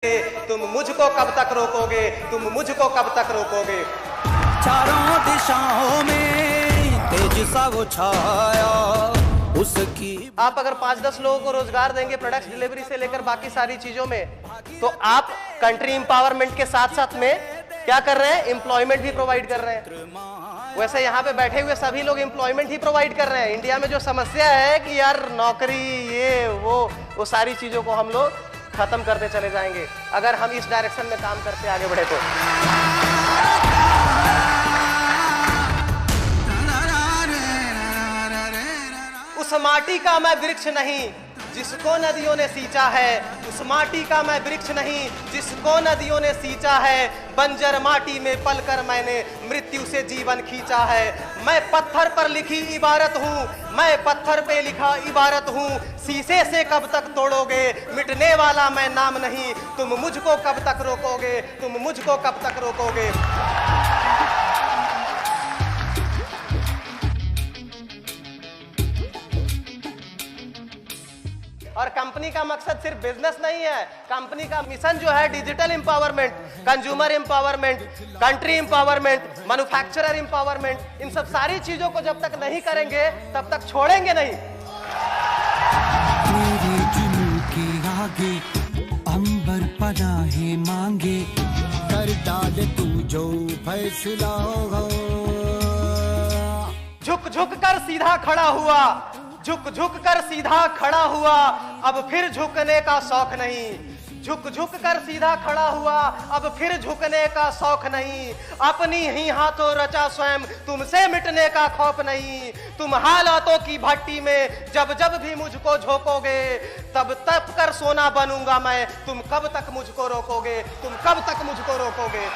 तुम मुझको कब तक रोकोगे, तुम मुझको कब तक रोकोगे। चारों दिशाओं में तेज सा वो छाया उसकी। आप अगर 5-10 लोगों को रोजगार देंगे प्रोडक्ट्स डिलीवरी से लेकर बाकी सारी चीजों में, तो आप कंट्री एम्पावरमेंट के साथ साथ में क्या कर रहे हैं, एम्प्लॉयमेंट भी प्रोवाइड कर रहे हैं। वैसे यहाँ पे बैठे हुए सभी लोग एम्प्लॉयमेंट ही प्रोवाइड कर रहे हैं। इंडिया में जो समस्या है कि यार नौकरी ये वो सारी चीजों को हम लोग खत्म करते चले जाएंगे अगर हम इस डायरेक्शन में काम करते आगे बढ़े तो। उस माटी का मैं वृक्ष नहीं जिसको नदियों ने सींचा है, उस माटी का मैं वृक्ष नहीं जिसको नदियों ने सींचा है। बंजर माटी में पलकर मैंने मृत्यु से जीवन खींचा है। मैं पत्थर पर लिखी इबारत हूँ, मैं पत्थर पे लिखा इबारत हूँ। शीशे से कब तक तोड़ोगे, मिटने वाला मैं नाम नहीं। तुम मुझको कब तक रोकोगे, तुम मुझको कब तक रोकोगे। और कंपनी का मकसद सिर्फ बिजनेस नहीं है, कंपनी का मिशन जो है digital empowerment, consumer empowerment, country empowerment, manufacturer empowerment. इन सब सारी चीजों को जब तक नहीं करेंगे तब तक छोड़ेंगे नहीं। तेरे जुनून के आगे अंबर पनाहे मांगे, कर डाल तू जो फैसला हो। झुक झुक कर सीधा खड़ा हुआ, झुक झुक कर सीधा खड़ा हुआ, अब फिर झुकने का शौक नहीं। झुक झुक कर सीधा खड़ा हुआ, अब फिर झुकने का शौक नहीं। अपनी ही हाथों रचा स्वयं, तुमसे मिटने का खौफ नहीं। तुम हालातों की भट्टी में जब जब भी मुझको झोंकोगे, तब तब कर सोना बनूंगा मैं। तुम कब तक मुझको रोकोगे, तुम कब तक मुझको रोकोगे।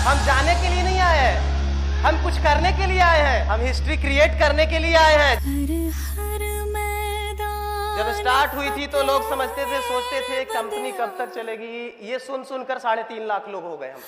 हम जाने के लिए नहीं आए हैं, हम कुछ करने के लिए आए हैं, हम हिस्ट्री क्रिएट करने के लिए आए हैं। जब स्टार्ट हुई थी तो लोग समझते थे, सोचते थे कंपनी कब तक चलेगी। ये सुन सुनकर 3.5 लाख लोग हो गए हम।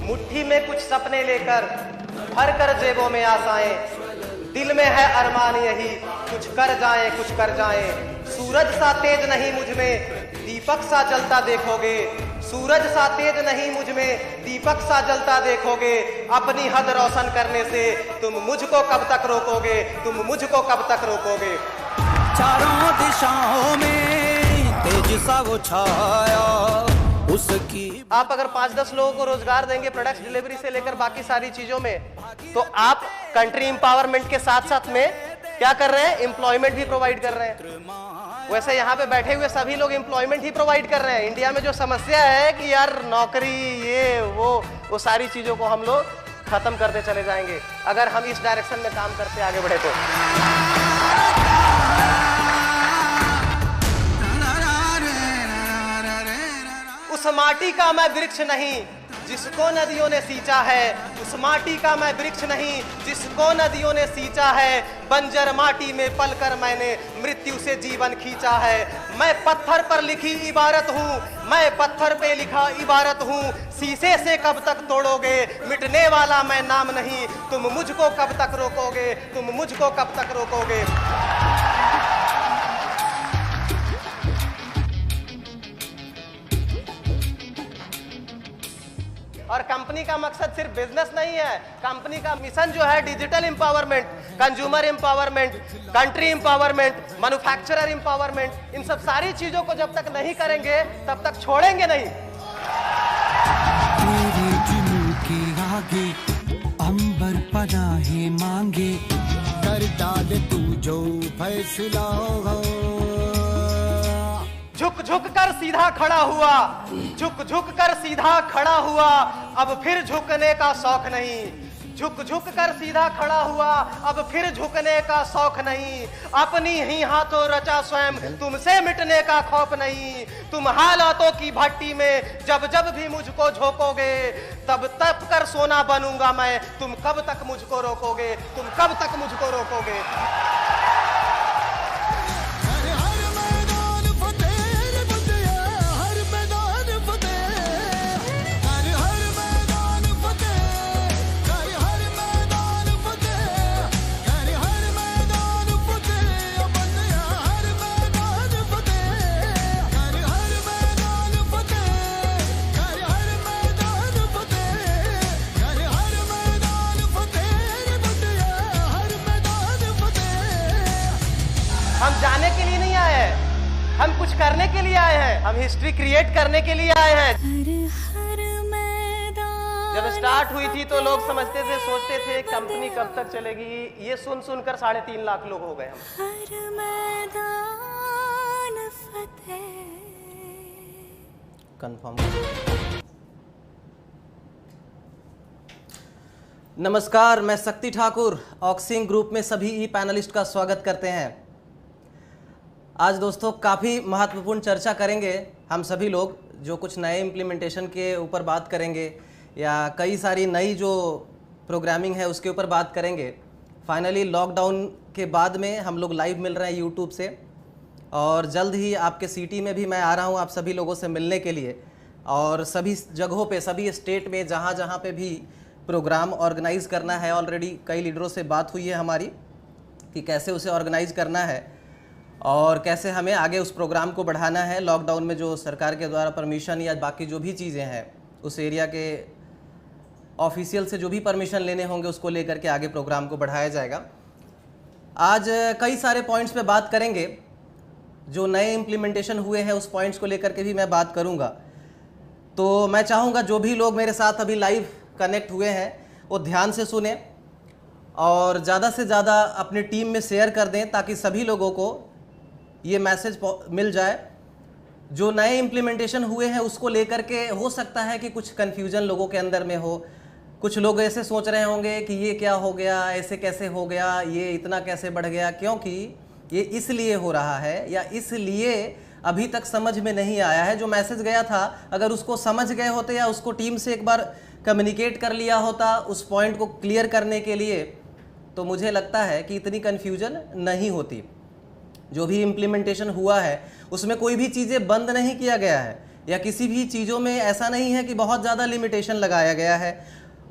मुट्ठी में कुछ सपने लेकर भर कर जेबों में आशाएं, दिल में है अरमान यही कुछ कर जाएं, कुछ कर जाएं। सूरज सा तेज नहीं मुझ में, दीपक सा जलता देखोगे। सूरज सा तेज नहीं मुझ में, दीपक सा जलता देखोगे। अपनी हद रोशन करने से तुम मुझको कब तक रोकोगे, तुम मुझको कब तक रोकोगे। चारों दिशाओं में तेज सा वो छाया उसकी। आप अगर 5-10 लोगों को रोजगार देंगे प्रोडक्ट्स डिलीवरी से लेकर बाकी सारी चीजों में, तो आप कंट्री एम्पावरमेंट के साथ साथ में क्या कर रहे हैं, एम्प्लॉयमेंट भी प्रोवाइड कर रहे हैं। वैसे यहाँ पे बैठे हुए सभी लोग एम्प्लॉयमेंट ही प्रोवाइड कर रहे हैं। इंडिया में जो समस्या है कि यार नौकरी ये वो सारी चीजों को हम लोग खत्म करते चले जाएंगे अगर हम इस डायरेक्शन में काम करते आगे बढ़े तो। उस माटी का मैं वृक्ष नहीं जिसको नदियों ने सींचा है, उस माटी का मैं वृक्ष नहीं जिसको नदियों ने सींचा है। बंजर माटी में पलकर मैंने मृत्यु से जीवन खींचा है। मैं पत्थर पर लिखी इबारत हूँ, मैं पत्थर पे लिखा इबारत हूँ। शीशे से कब तक तोड़ोगे, मिटने वाला मैं नाम नहीं। तुम मुझको कब तक रोकोगे, तुम मुझको कब तक रोकोगे। और कंपनी का मकसद सिर्फ बिजनेस नहीं है, कंपनी का मिशन जो है digital empowerment, consumer empowerment, country empowerment, manufacturer empowerment, इन सब सारी चीजों को जब तक नहीं करेंगे तब तक छोड़ेंगे नहीं। तेरे जुनून के आगे अंबर पनाहे मांगे, कर डाल तू जो फैसला हो। झुक झुक कर सीधा खड़ा हुआ, झुक झुक कर सीधा खड़ा हुआ, अब फिर झुकने का शौक नहीं। झुक झुक कर सीधा खड़ा हुआ, अब फिर झुकने का शौक नहीं। अपनी ही हाथों रचा स्वयं, तुमसे मिटने का खौफ नहीं। तुम हालातों की भट्टी में जब जब भी मुझको झोंकोगे, तब तब कर सोना बनूंगा मैं। तुम कब तक मुझको रोकोगे, तुम कब तक मुझको रोकोगे। हम जाने के लिए नहीं आए हैं, हम कुछ करने के लिए आए हैं, हम हिस्ट्री क्रिएट करने के लिए आए हैं। जब स्टार्ट हुई थी तो लोग समझते थे, सोचते थे कंपनी कब तक चलेगी। ये सुन सुनकर 3.5 लाख लोग हो गए हम। कंफर्म। नमस्कार, मैं शक्ति ठाकुर ऑक्सिंग ग्रुप में सभी ई पैनलिस्ट का स्वागत करते हैं। आज दोस्तों काफ़ी महत्वपूर्ण चर्चा करेंगे हम सभी लोग, जो कुछ नए इम्प्लीमेंटेशन के ऊपर बात करेंगे या कई सारी नई जो प्रोग्रामिंग है उसके ऊपर बात करेंगे। फाइनली लॉकडाउन के बाद में हम लोग लाइव मिल रहे हैं यूट्यूब से, और जल्द ही आपके सिटी में भी मैं आ रहा हूँ आप सभी लोगों से मिलने के लिए। और सभी जगहों पे, सभी स्टेट में जहाँ जहाँ पे भी प्रोग्राम ऑर्गेनाइज़ करना है, ऑलरेडी कई लीडरों से बात हुई है हमारी कि कैसे उसे ऑर्गेनाइज़ करना है और कैसे हमें आगे उस प्रोग्राम को बढ़ाना है। लॉकडाउन में जो सरकार के द्वारा परमिशन या बाकी जो भी चीज़ें हैं, उस एरिया के ऑफिशियल से जो भी परमिशन लेने होंगे उसको लेकर के आगे प्रोग्राम को बढ़ाया जाएगा। आज कई सारे पॉइंट्स पे बात करेंगे, जो नए इम्प्लीमेंटेशन हुए हैं उस पॉइंट्स को लेकर के भी मैं बात करूँगा। तो मैं चाहूँगा जो भी लोग मेरे साथ अभी लाइव कनेक्ट हुए हैं वो ध्यान से सुने और ज़्यादा से ज़्यादा अपनी टीम में शेयर कर दें, ताकि सभी लोगों को ये मैसेज मिल जाए। जो नए इम्प्लीमेंटेशन हुए हैं उसको लेकर के हो सकता है कि कुछ कन्फ्यूजन लोगों के अंदर में हो। कुछ लोग ऐसे सोच रहे होंगे कि ये क्या हो गया, ऐसे कैसे हो गया, ये इतना कैसे बढ़ गया, क्योंकि ये इसलिए हो रहा है या इसलिए अभी तक समझ में नहीं आया है। जो मैसेज गया था, अगर उसको समझ गए होते या उसको टीम से एक बार कम्युनिकेट कर लिया होता उस पॉइंट को क्लियर करने के लिए, तो मुझे लगता है कि इतनी कन्फ्यूजन नहीं होती। जो भी इम्प्लीमेंटेशन हुआ है उसमें कोई भी चीज़ें बंद नहीं किया गया है, या किसी भी चीज़ों में ऐसा नहीं है कि बहुत ज़्यादा लिमिटेशन लगाया गया है।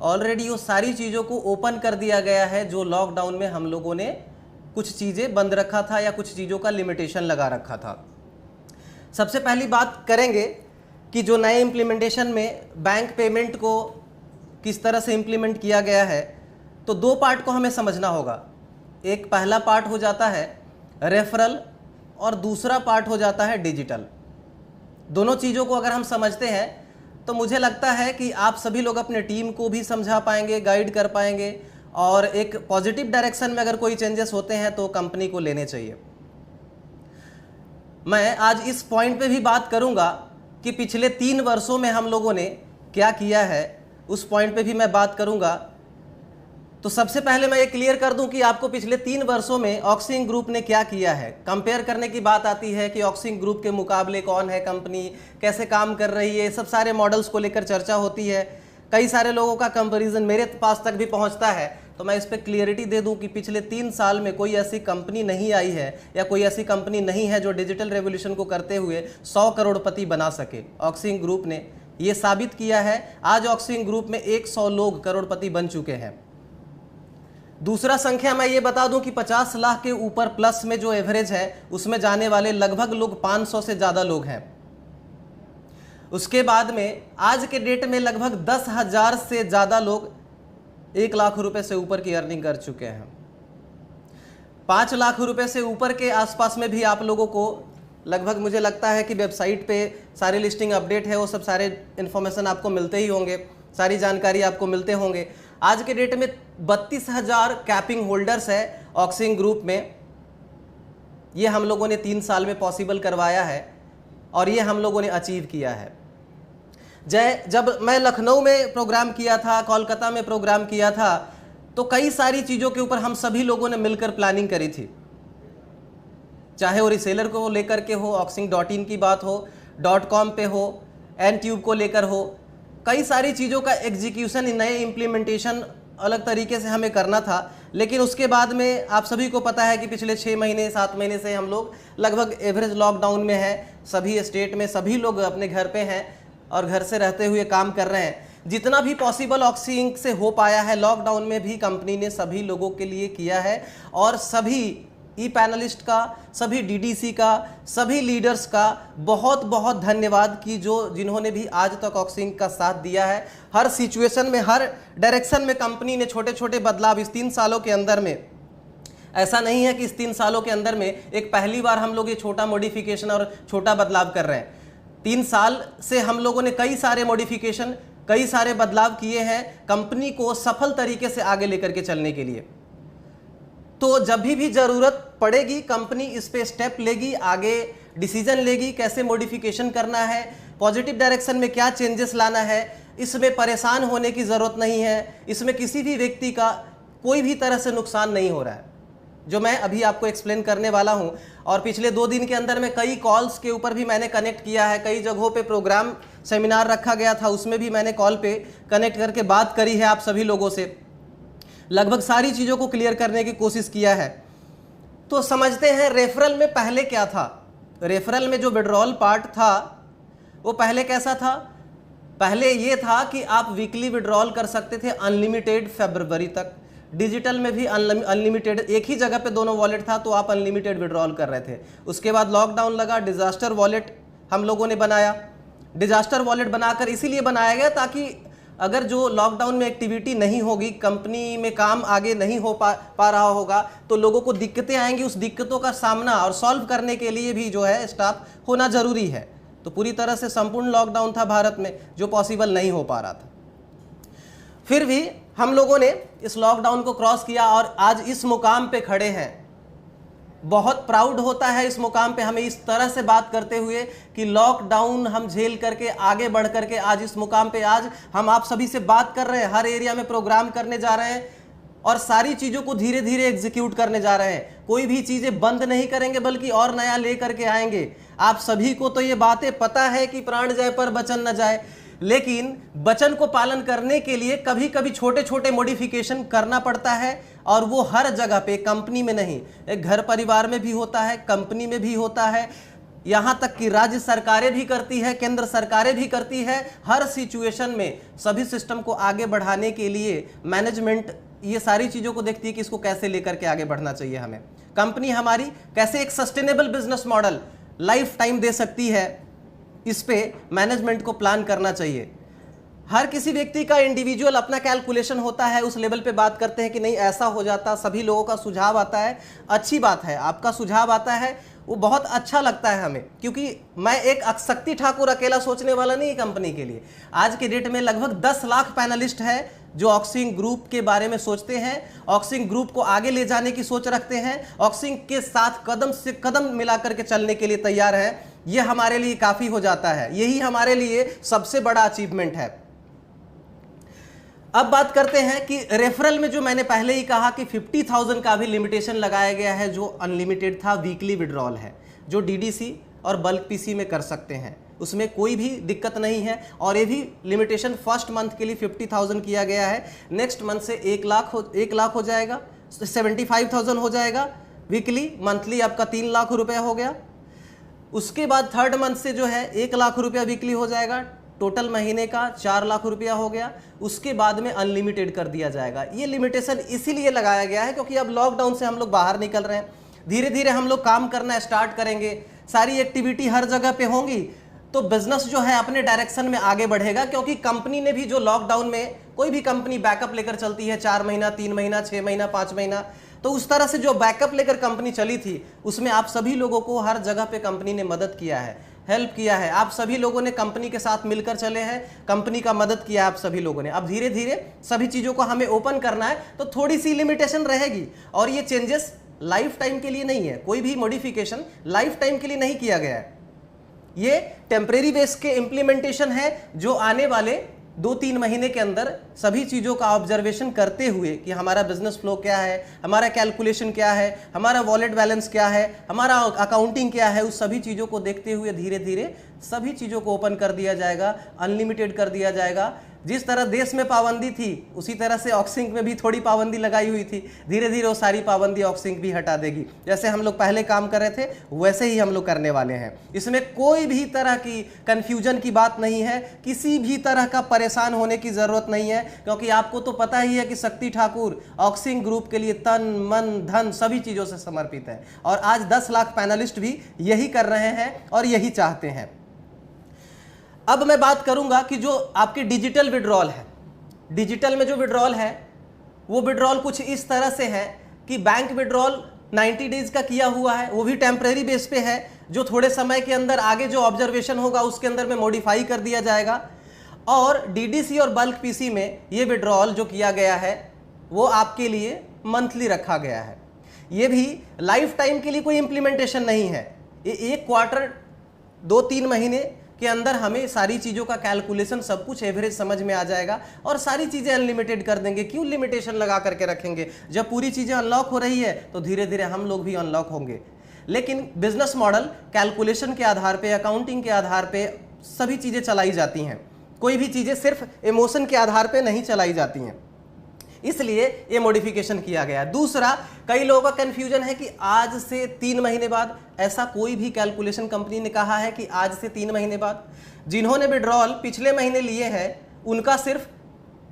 ऑलरेडी वो सारी चीज़ों को ओपन कर दिया गया है, जो लॉकडाउन में हम लोगों ने कुछ चीज़ें बंद रखा था या कुछ चीज़ों का लिमिटेशन लगा रखा था। सबसे पहली बात करेंगे कि जो नए इम्प्लीमेंटेशन में बैंक पेमेंट को किस तरह से इम्प्लीमेंट किया गया है। तो दो पार्ट को हमें समझना होगा। एक पहला पार्ट हो जाता है रेफरल और दूसरा पार्ट हो जाता है डिजिटल। दोनों चीज़ों को अगर हम समझते हैं तो मुझे लगता है कि आप सभी लोग अपने टीम को भी समझा पाएंगे, गाइड कर पाएंगे, और एक पॉजिटिव डायरेक्शन में अगर कोई चेंजेस होते हैं तो कंपनी को लेने चाहिए। मैं आज इस पॉइंट पे भी बात करूंगा कि पिछले 3 वर्षों में हम लोगों ने क्या किया है, उस पॉइंट पे भी मैं बात करूंगा। तो सबसे पहले मैं ये क्लियर कर दूं कि आपको पिछले 3 वर्षों में ऑक्सिंग ग्रुप ने क्या किया है। कंपेयर करने की बात आती है कि ऑक्सिंग ग्रुप के मुकाबले कौन है कंपनी, कैसे काम कर रही है, सब सारे मॉडल्स को लेकर चर्चा होती है। कई सारे लोगों का कंपैरिजन मेरे पास तक भी पहुंचता है। तो मैं इस पर क्लियरिटी दे दूं कि पिछले 3 साल में कोई ऐसी कंपनी नहीं आई है या कोई ऐसी कंपनी नहीं है जो डिजिटल रेवोल्यूशन को करते हुए 100 करोड़पति बना सके। ऑक्सिंग ग्रुप ने ये साबित किया है। आज ऑक्सिंग ग्रुप में 100 लोग करोड़पति बन चुके हैं। दूसरा संख्या मैं ये बता दूं कि 50 लाख के ऊपर प्लस में जो एवरेज है उसमें जाने वाले लगभग लोग 500 से ज़्यादा लोग हैं। उसके बाद में आज के डेट में लगभग 10,000 से ज़्यादा लोग 1 लाख रुपए से ऊपर की अर्निंग कर चुके हैं। 5 लाख रुपए से ऊपर के आसपास में भी आप लोगों को लगभग मुझे लगता है कि वेबसाइट पे सारी लिस्टिंग अपडेट है, वो सब सारे इन्फॉर्मेशन आपको मिलते ही होंगे, सारी जानकारी आपको मिलते होंगे। आज के डेट में 32,000 कैपिंग होल्डर्स है ऑक्सिंग ग्रुप में। ये हम लोगों ने 3 साल में पॉसिबल करवाया है और ये हम लोगों ने अचीव किया है। जब मैं लखनऊ में प्रोग्राम किया था, कोलकाता में प्रोग्राम किया था, तो कई सारी चीज़ों के ऊपर हम सभी लोगों ने मिलकर प्लानिंग करी थी। चाहे वो रिसेलर को लेकर के हो, ऑक्सिंग.in की बात हो, .com पे हो, N-Tube को लेकर हो, कई सारी चीज़ों का एग्जीक्यूशन, नए इम्प्लीमेंटेशन अलग तरीके से हमें करना था। लेकिन उसके बाद में आप सभी को पता है कि पिछले 6 महीने 7 महीने से हम लोग लगभग एवरेज लॉकडाउन में हैं। सभी स्टेट में सभी लोग अपने घर पे हैं और घर से रहते हुए काम कर रहे हैं। जितना भी पॉसिबल ऑक्सिंग से हो पाया है लॉकडाउन में भी कंपनी ने सभी लोगों के लिए किया है। और सभी ई पैनलिस्ट का, सभी डीडीसी का, सभी लीडर्स का बहुत बहुत धन्यवाद कि जिन्होंने भी आज तक ऑक्सिंग का साथ दिया है। हर सिचुएशन में, हर डायरेक्शन में कंपनी ने छोटे छोटे बदलाव इस 3 सालों के अंदर में, ऐसा नहीं है कि इस 3 सालों के अंदर में एक पहली बार हम लोग ये छोटा मॉडिफिकेशन और छोटा बदलाव कर रहे हैं। 3 साल से हम लोगों ने कई सारे मॉडिफिकेशन, कई सारे बदलाव किए हैं कंपनी को सफल तरीके से आगे लेकर के चलने के लिए। तो जब भी ज़रूरत पड़ेगी कंपनी इस पे स्टेप लेगी, आगे डिसीजन लेगी कैसे मॉडिफिकेशन करना है, पॉजिटिव डायरेक्शन में क्या चेंजेस लाना है। इसमें परेशान होने की ज़रूरत नहीं है, इसमें किसी भी व्यक्ति का कोई भी तरह से नुकसान नहीं हो रहा है, जो मैं अभी आपको एक्सप्लेन करने वाला हूं। और पिछले 2 दिन के अंदर में कई कॉल्स के ऊपर भी मैंने कनेक्ट किया है, कई जगहों पे प्रोग्राम सेमिनार रखा गया था, उसमें भी मैंने कॉल पे कनेक्ट करके बात करी है आप सभी लोगों से, लगभग सारी चीज़ों को क्लियर करने की कोशिश किया है। तो समझते हैं रेफरल में पहले क्या था। रेफरल में जो विड्रॉल पार्ट था वो पहले कैसा था। पहले ये था कि आप वीकली विड्रॉल कर सकते थे अनलिमिटेड फरवरी तक। डिजिटल में भी अनलिमिटेड, एक ही जगह पे दोनों वॉलेट था तो आप अनलिमिटेड विड्रॉल कर रहे थे। उसके बाद लॉकडाउन लगा, डिजास्टर वॉलेट हम लोगों ने बनाया। डिजास्टर वॉलेट बनाकर इसीलिए बनाया गया ताकि अगर जो लॉकडाउन में एक्टिविटी नहीं होगी, कंपनी में काम आगे नहीं हो पा रहा होगा, तो लोगों को दिक्कतें आएंगी। उस दिक्कतों का सामना और सॉल्व करने के लिए भी जो है स्टाफ होना ज़रूरी है। तो पूरी तरह से संपूर्ण लॉकडाउन था भारत में, जो पॉसिबल नहीं हो पा रहा था। फिर भी हम लोगों ने इस लॉकडाउन को क्रॉस किया और आज इस मुकाम पे खड़े हैं। बहुत प्राउड होता है इस मुकाम पे हमें इस तरह से बात करते हुए कि लॉकडाउन हम झेल करके आगे बढ़ करके आज इस मुकाम पे, आज हम आप सभी से बात कर रहे हैं, हर एरिया में प्रोग्राम करने जा रहे हैं और सारी चीज़ों को धीरे धीरे एग्जीक्यूट करने जा रहे हैं। कोई भी चीज़ें बंद नहीं करेंगे बल्कि और नया ले करके आएंगे। आप सभी को तो ये बातें पता है कि प्राण जाए पर वचन न जाए, लेकिन वचन को पालन करने के लिए कभी कभी छोटे छोटे मॉडिफिकेशन करना पड़ता है। और वो हर जगह पे, कंपनी में नहीं, एक घर परिवार में भी होता है, कंपनी में भी होता है, यहाँ तक कि राज्य सरकारें भी करती है, केंद्र सरकारें भी करती है। हर सिचुएशन में सभी सिस्टम को आगे बढ़ाने के लिए मैनेजमेंट ये सारी चीज़ों को देखती है कि इसको कैसे लेकर के आगे बढ़ना चाहिए। हमें कंपनी हमारी कैसे एक sustainable business model lifetime दे सकती है, इस पे मैनेजमेंट को प्लान करना चाहिए। हर किसी व्यक्ति का इंडिविजुअल अपना कैलकुलेशन होता है, उस लेवल पे बात करते हैं कि नहीं ऐसा हो जाता। सभी लोगों का सुझाव आता है, अच्छी बात है, आपका सुझाव आता है, वो बहुत अच्छा लगता है हमें, क्योंकि मैं एक शक्ति ठाकुर अकेला सोचने वाला नहीं कंपनी के लिए। आज के डेट में लगभग 10 लाख पैनलिस्ट है जो ऑक्सिंग ग्रुप के बारे में सोचते हैं, ऑक्सिंग ग्रुप को आगे ले जाने की सोच रखते हैं, ऑक्सिंग के साथ कदम से कदम मिलाकर के चलने के लिए तैयार हैं। यह हमारे लिए काफ़ी हो जाता है, यही हमारे लिए सबसे बड़ा अचीवमेंट है। अब बात करते हैं कि रेफरल में जो मैंने पहले ही कहा कि 50,000 का भी लिमिटेशन लगाया गया है, जो अनलिमिटेड था, वीकली विड्रॉल है, जो डीडीसी और बल्क पीसी में कर सकते हैं, उसमें कोई भी दिक्कत नहीं है। और ये भी लिमिटेशन फर्स्ट मंथ के लिए 50,000 किया गया है। नेक्स्ट मंथ से 1 लाख हो जाएगा, 75,000 हो जाएगा वीकली। मंथली आपका 3 लाख रुपया हो गया। उसके बाद थर्ड मंथ से जो है 1 लाख रुपया वीकली हो जाएगा, टोटल महीने का 4 लाख रुपया हो गया। उसके बाद में अनलिमिटेड कर दिया जाएगा। ये लिमिटेशन इसीलिए लगाया गया है क्योंकि अब लॉकडाउन से हम लोग बाहर निकल रहे हैं, धीरे धीरे हम लोग काम करना स्टार्ट करेंगे, सारी एक्टिविटी हर जगह पे होंगी, तो तो बिजनेस जो है अपने डायरेक्शन में आगे बढ़ेगा, क्योंकि कंपनी ने भी जो लॉकडाउन में कोई भी कंपनी बैकअप लेकर चलती है 4 महीना, 3 महीना, 6 महीना, 5 महीना, तो उस तरह से जो बैकअप लेकर कंपनी चली थी उसमें आप सभी लोगों को हर जगह पे कंपनी ने मदद किया है, हेल्प किया है। आप सभी लोगों ने कंपनी के साथ मिलकर चले हैं, कंपनी का मदद किया आप सभी लोगों ने। अब धीरे धीरे सभी चीज़ों को हमें ओपन करना है, तो थोड़ी सी लिमिटेशन रहेगी, और ये चेंजेस लाइफ टाइम के लिए नहीं है, कोई भी मॉडिफिकेशन लाइफ टाइम के लिए नहीं किया गया है। ये टेम्परेरी बेस के इम्प्लीमेंटेशन है जो आने वाले 2-3 महीने के अंदर सभी चीज़ों का ऑब्जर्वेशन करते हुए कि हमारा बिजनेस फ्लो क्या है, हमारा कैलकुलेशन क्या है, हमारा वॉलेट बैलेंस क्या है, हमारा अकाउंटिंग क्या है, उस सभी चीज़ों को देखते हुए धीरे धीरे सभी चीज़ों को ओपन कर दिया जाएगा, अनलिमिटेड कर दिया जाएगा। जिस तरह देश में पाबंदी थी उसी तरह से ऑक्सिंक में भी थोड़ी पाबंदी लगाई हुई थी, धीरे धीरे वो सारी पाबंदी ऑक्सिंक भी हटा देगी। जैसे हम लोग पहले काम कर रहे थे वैसे ही हम लोग करने वाले हैं। इसमें कोई भी तरह की कन्फ्यूजन की बात नहीं है, किसी भी तरह का परेशान होने की ज़रूरत नहीं है, क्योंकि आपको तो पता ही है कि शक्ति ठाकुर ऑक्सिंक ग्रुप के लिए तन मन धन सभी चीज़ों से समर्पित है, और आज 10 लाख पैनलिस्ट भी यही कर रहे हैं और यही चाहते हैं। अब मैं बात करूंगा कि जो आपकी डिजिटल विड्रॉल है, डिजिटल में जो विड्रॉल है वो विड्रॉल कुछ इस तरह से है कि बैंक विड्रॉल 90 डेज का किया हुआ है, वो भी टेम्परेरी बेस पे है, जो थोड़े समय के अंदर आगे जो ऑब्जर्वेशन होगा उसके अंदर में मॉडिफाई कर दिया जाएगा। और डीडीसी और बल्क पीसी में ये विड्रॉल जो किया गया है वो आपके लिए मंथली रखा गया है। ये भी लाइफ टाइम के लिए कोई इम्प्लीमेंटेशन नहीं है, ये 1 क्वार्टर 2-3 महीने के अंदर हमें सारी चीज़ों का कैलकुलेशन सब कुछ एवरेज समझ में आ जाएगा और सारी चीज़ें अनलिमिटेड कर देंगे। क्यों लिमिटेशन लगा करके रखेंगे? जब पूरी चीज़ें अनलॉक हो रही है तो धीरे धीरे हम लोग भी अनलॉक होंगे। लेकिन बिजनेस मॉडल कैलकुलेशन के आधार पे, अकाउंटिंग के आधार पे सभी चीज़ें चलाई जाती हैं, कोई भी चीज़ें सिर्फ इमोशन के आधार पे नहीं चलाई जाती हैं, इसलिए ये मॉडिफिकेशन किया गया है। दूसरा, कई लोगों का कंफ्यूजन है कि आज से 3 महीने बाद, ऐसा कोई भी कैलकुलेशन कंपनी ने कहा है कि आज से 3 महीने बाद। जिन्होंने विड्रॉल पिछले महीने लिए हैं उनका सिर्फ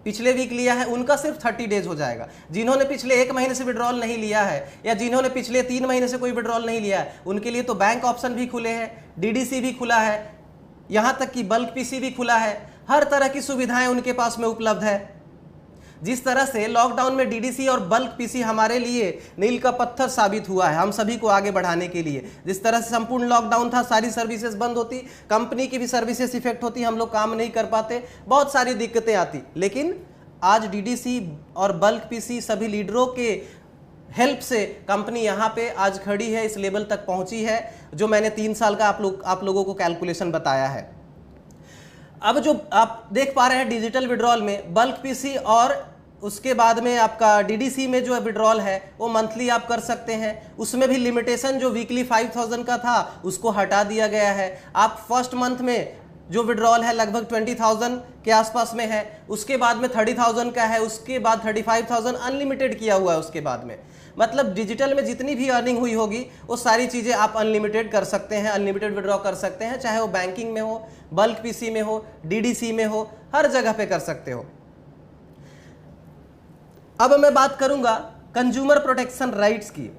पिछले वीक लिया है, उनका सिर्फ 30 डेज हो जाएगा। जिन्होंने पिछले 1 महीने से विड्रॉल नहीं लिया है या जिन्होंने पिछले 3 महीने से कोई विड्रॉल नहीं लिया है, उनके लिए तो बैंक ऑप्शन भी खुले हैं, डीडीसी भी खुला है, यहाँ तक कि बल्क पीसी भी खुला है, हर तरह की सुविधाएं उनके पास में उपलब्ध है। जिस तरह से लॉकडाउन में डीडीसी और बल्क पीसी हमारे लिए मील का पत्थर साबित हुआ है हम सभी को आगे बढ़ाने के लिए, जिस तरह से संपूर्ण लॉकडाउन था, सारी सर्विसेज बंद होती, कंपनी की भी सर्विसेज इफेक्ट होती, हम लोग काम नहीं कर पाते, बहुत सारी दिक्कतें आती, लेकिन आज डीडीसी और बल्क पीसी सभी लीडरों के हेल्प से कंपनी यहाँ पे आज खड़ी है, इस लेवल तक पहुंची है जो मैंने 3 साल का आप लोगों को कैलकुलेशन बताया है। अब जो आप देख पा रहे हैं डिजिटल विड्रॉल में बल्क पीसी और उसके बाद में आपका डीडीसी में जो विड्रॉल है वो मंथली आप कर सकते हैं। उसमें भी लिमिटेशन जो वीकली 5000 का था उसको हटा दिया गया है। आप फर्स्ट मंथ में जो विड्रॉल है लगभग 20,000 के आसपास में है, उसके बाद में 30,000 का है, उसके बाद 35,000 अनलिमिटेड किया हुआ है उसके बाद में। मतलब डिजिटल में जितनी भी अर्निंग हुई होगी वो सारी चीज़ें आप अनलिमिटेड कर सकते हैं, अनलिमिटेड विड्रॉ कर सकते हैं, चाहे वो बैंकिंग में हो, बल्क पीसी में हो, डीडीसी में हो, हर जगह पे कर सकते हो। अब मैं बात करूंगा कंज्यूमर प्रोटेक्शन राइट्स की।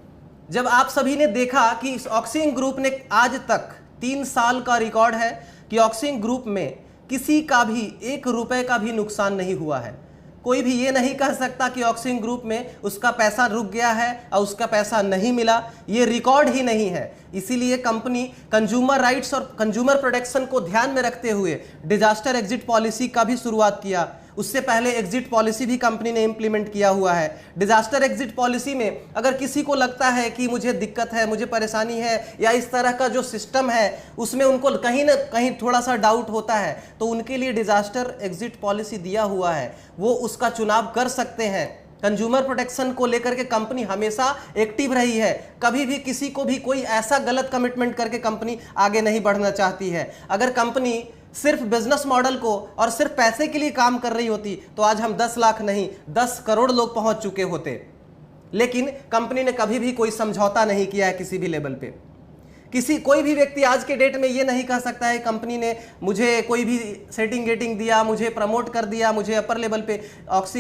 जब आप सभी ने देखा कि ऑक्सिंक ग्रुप ने आज तक 3 साल का रिकॉर्ड है कि ऑक्सिंक ग्रुप में किसी का भी 1 रुपए का भी नुकसान नहीं हुआ है, कोई भी ये नहीं कह सकता कि ऑक्सिंक ग्रुप में उसका पैसा रुक गया है और उसका पैसा नहीं मिला, ये रिकॉर्ड ही नहीं है। इसीलिए कंपनी कंज्यूमर राइट्स और कंज्यूमर प्रोटेक्शन को ध्यान में रखते हुए डिजास्टर एग्जिट पॉलिसी का भी शुरुआत किया। उससे पहले एग्जिट पॉलिसी भी कंपनी ने इंप्लीमेंट किया हुआ है। डिजास्टर एग्जिट पॉलिसी में अगर किसी को लगता है कि मुझे दिक्कत है, मुझे परेशानी है, या इस तरह का जो सिस्टम है उसमें उनको कहीं ना कहीं थोड़ा सा डाउट होता है, तो उनके लिए डिजास्टर एग्जिट पॉलिसी दिया हुआ है, वो उसका चुनाव कर सकते हैं। कंज्यूमर प्रोटेक्शन को लेकर के कंपनी हमेशा एक्टिव रही है, कभी भी किसी को भी कोई ऐसा गलत कमिटमेंट करके कंपनी आगे नहीं बढ़ना चाहती है। अगर कंपनी सिर्फ बिजनेस मॉडल को और सिर्फ पैसे के लिए काम कर रही होती तो आज हम 10 लाख नहीं 10 करोड़ लोग पहुंच चुके होते, लेकिन कंपनी ने कभी भी कोई समझौता नहीं किया है किसी भी लेवल पे। कोई भी व्यक्ति आज के डेट में ये नहीं कह सकता है कंपनी ने मुझे कोई भी सेटिंग गेटिंग दिया, मुझे प्रमोट कर दिया, मुझे अपर लेवल पे ऑक्सी